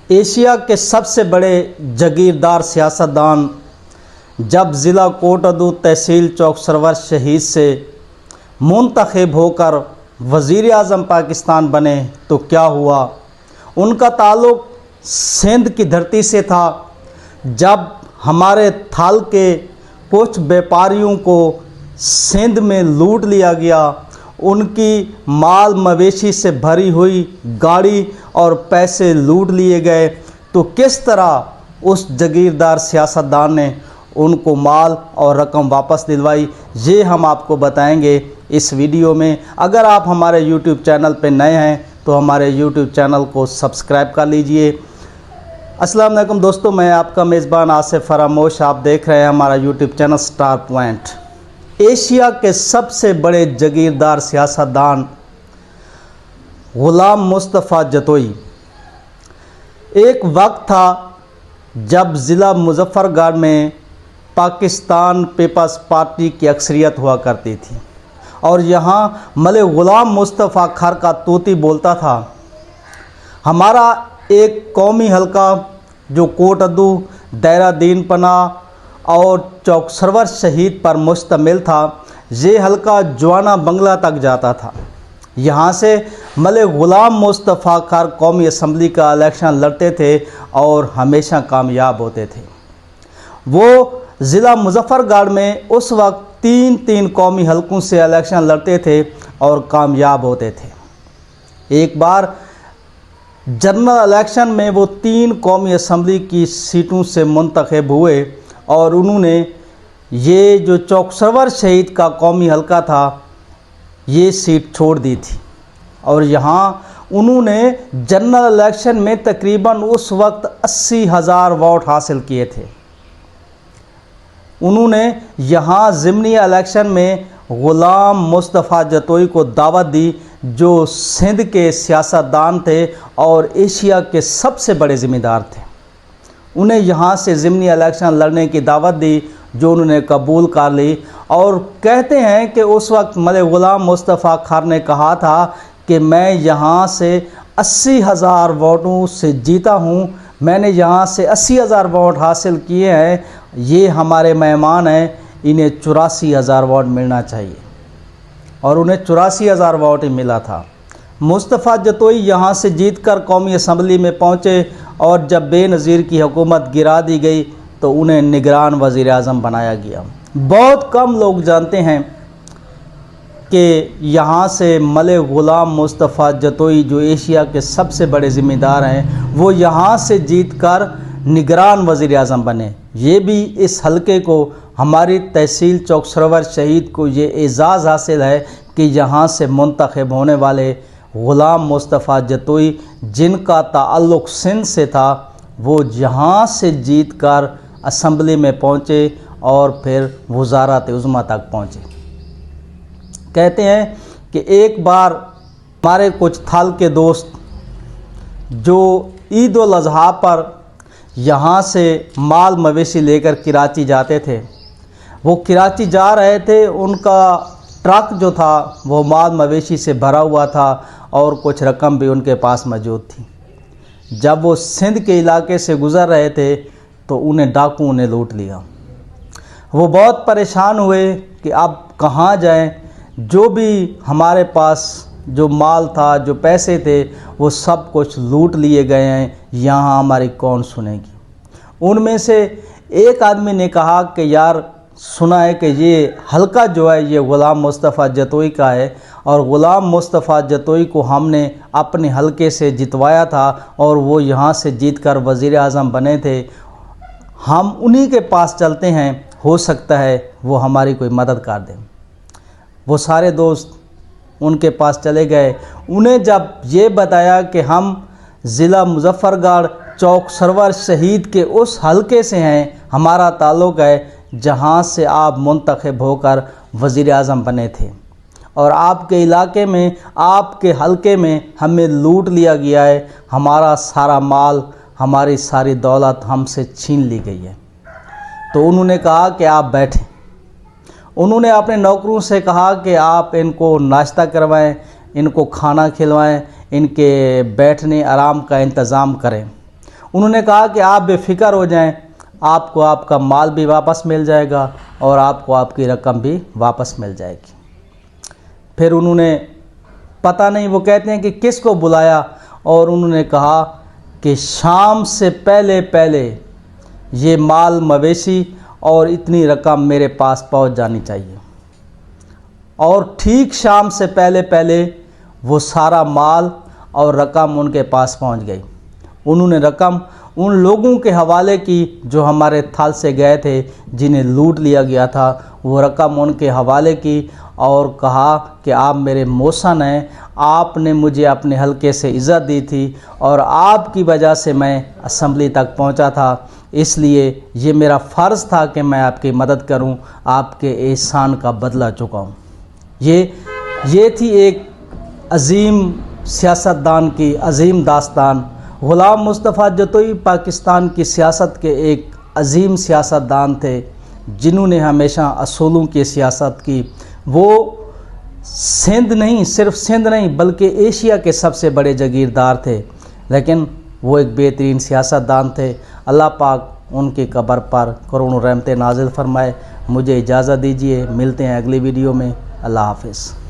Asia के सबसे बड़े जागीरदार सियासतदान जब ज़िला कोटअदू तहसील चौक सरवर शहीद से मुंतखब होकर वज़ीर आज़म पाकिस्तान बने तो क्या हुआ। उनका ताल्लुक़ सिंध की धरती से था। जब हमारे थाल के कुछ व्यापारियों को सिंध में लूट लिया गया, उनकी माल मवेशी से भरी हुई गाड़ी और पैसे लूट लिए गए, तो किस तरह उस जागीरदार सियासतदान ने उनको माल और रकम वापस दिलवाई, ये हम आपको बताएंगे इस वीडियो में। अगर आप हमारे YouTube चैनल पर नए हैं तो हमारे YouTube चैनल को सब्सक्राइब कर लीजिए। अस्सलाम वालेकुम दोस्तों, मैं आपका मेज़बान आसिफ फरामोश, आप देख रहे हैं हमारा YouTube channel star point. Asia के सबसे बड़े जागीरदार सियासतदान ग़ुलाम मुस्तफ़ा जतोई। एक वक्त था जब ज़िला मुज़फ़्फ़रगढ़ में पाकिस्तान पीपल्स पार्टी की अक्सरियत हुआ करती थी और यहाँ मलिक ग़ुलाम मुस्तफ़ा खर का तोती बोलता था। हमारा एक कौमी हलका जो कोटअदू, दायरा दीन पनाह और चौक सरवर शहीद पर मुश्तमिल था, ये हलका जवाना बंगला तक जाता था। यहाँ से मलिक ग़ुलाम मुस्तफ़ा खर कौमी असम्बली का इलेक्शन लड़ते थे और हमेशा कामयाब होते थे। वो ज़िला मुज़फ़्फ़रगढ़ में उस वक्त तीन कौमी हलकों से इलेक्शन लड़ते थे और कामयाब होते थे। एक बार जनरल इलेक्शन में वो 3 कौमी असम्बली की सीटों से मुंतखब हुए और उन्होंने ये जो चौक सरवर शहीद का कौमी हलका था, ये सीट छोड़ दी थी और यहाँ उन्होंने जनरल इलेक्शन में तकरीबन उस वक्त 80,000 वोट हासिल किए थे। उन्होंने यहाँ ज़िमनी इलेक्शन में ग़ुलाम मुस्तफ़ा जतोई को दावत दी, जो सिंध के सियासतदान थे और एशिया के सबसे बड़े ज़िम्मेदार थे। उन्हें यहाँ से ज़िमनी इलेक्शन लड़ने की दावत दी, जो उन्होंने कबूल कर ली। और कहते हैं कि उस वक्त मलिक ग़ुलाम मुस्तफ़ा खर ने कहा था कि मैं यहाँ से 80,000 वोटों से जीता हूँ, मैंने यहाँ से 80,000 वोट हासिल किए हैं, ये हमारे मेहमान हैं, इन्हें 84,000 वोट मिलना चाहिए। और उन्हें 84,000 वोट ही मिला था। मुस्तफ़ा जतोई यहाँ से जीतकर कौमी असम्बली में पहुँचे और जब बेनज़ीर की हुकूमत गिरा दी गई तो उन्हें निगरान वज़ीर आज़म बनाया गया। बहुत कम लोग जानते हैं कि यहाँ से मलिक ग़ुलाम मुस्तफ़ा जतोई, जो एशिया के सबसे बड़े ज़िम्मेदार हैं, वो यहाँ से जीतकर निगरान वज़ीर आज़म बने। ये भी इस हलके को, हमारी तहसील चौक सरवर शहीद को ये एज़ाज़ हासिल है कि यहाँ से मुंतखब होने वाले ग़ुलाम मुस्तफ़ा जतोई, जिनका ताल्लुक़ सिंध से था, वो यहाँ से जीतकर असम्बली में पहुँचे और फिर वज़ारत उज़्मा तक पहुँचे। कहते हैं कि एक बार हमारे कुछ थाल के दोस्त जो ईद उल अज़हा पर यहाँ से माल मवेशी लेकर कराची जाते थे, वो कराची जा रहे थे, उनका ट्रक जो था वो माल मवेशी से भरा हुआ था और कुछ रकम भी उनके पास मौजूद थी। जब वो सिंध के इलाके से गुज़र रहे थे तो उन्हें डाकुओं ने लूट लिया। वो बहुत परेशान हुए कि अब कहाँ जाएं। जो भी हमारे पास जो माल था, जो पैसे थे, वो सब कुछ लूट लिए गए हैं, यहाँ हमारी कौन सुनेगी। उनमें से एक आदमी ने कहा कि यार, सुना है कि ये हलका जो है ये ग़ुलाम मुस्तफ़ा जतोई का है और ग़ुलाम मुस्तफ़ा जतोई को हमने अपने हलके से जितवाया था और वो यहाँ से जीतकर वज़ीर आज़म बने थे। हम उन्हीं के पास चलते हैं, हो सकता है वो हमारी कोई मदद कर दें। वो सारे दोस्त उनके पास चले गए। उन्हें जब ये बताया कि हम ज़िला मुज़फ़्फ़रगढ़ चौक सरवर शहीद के उस हलके से हैं, हमारा ताल्लुक़ है जहाँ से आप मुंतखब होकर वज़ीर आज़म बने थे और आपके इलाके में, आपके हलके में हमें लूट लिया गया है, हमारा सारा माल, हमारी सारी दौलत हमसे छीन ली गई है, तो उन्होंने कहा कि आप बैठें। उन्होंने अपने नौकरों से कहा कि आप इनको नाश्ता करवाएं, इनको खाना खिलवाएं, इनके बैठने आराम का इंतज़ाम करें। انہوں نے کہا کہ آپ بے فکر ہو جائیں، آپ کو آپ کا مال بھی واپس مل جائے گا اور آپ کو آپ کی رقم بھی واپس مل جائے گی۔ پھر انہوں نے پتہ نہیں، وہ کہتے ہیں کہ کس کو بلایا، اور انہوں نے کہا کہ شام سے پہلے پہلے یہ مال مویشی اور اتنی رقم میرے پاس پہنچ جانی چاہیے۔ اور ٹھیک شام سے پہلے پہلے وہ سارا مال اور رقم ان کے پاس پہنچ گئی۔ انہوں نے رقم ان لوگوں کے حوالے کی جو ہمارے تھال سے گئے تھے، جنہیں لوٹ لیا گیا تھا، وہ رقم ان کے حوالے کی اور کہا کہ آپ میرے موسن ہیں، آپ نے مجھے اپنے حلقے سے عزت دی تھی اور آپ کی وجہ سے میں اسمبلی تک پہنچا تھا، اس لیے یہ میرا فرض تھا کہ میں آپ کی مدد کروں، آپ کے احسان کا بدلہ چکاؤں۔ یہ تھی ایک عظیم سیاستدان کی عظیم داستان۔ غلام مصطفیٰ جتوئی پاکستان کی سیاست کے ایک عظیم سیاستدان تھے، جنہوں نے ہمیشہ اصولوں کی سیاست کی۔ وہ سندھ نہیں، صرف سندھ نہیں بلکہ ایشیا کے سب سے بڑے جاگیردار تھے، لیکن وہ ایک بہترین سیاستدان تھے۔ اللہ پاک ان کی قبر پر کروڑوں رحمتیں نازل فرمائے۔ مجھے اجازت دیجیے، ملتے ہیں اگلی ویڈیو میں۔ اللہ حافظ۔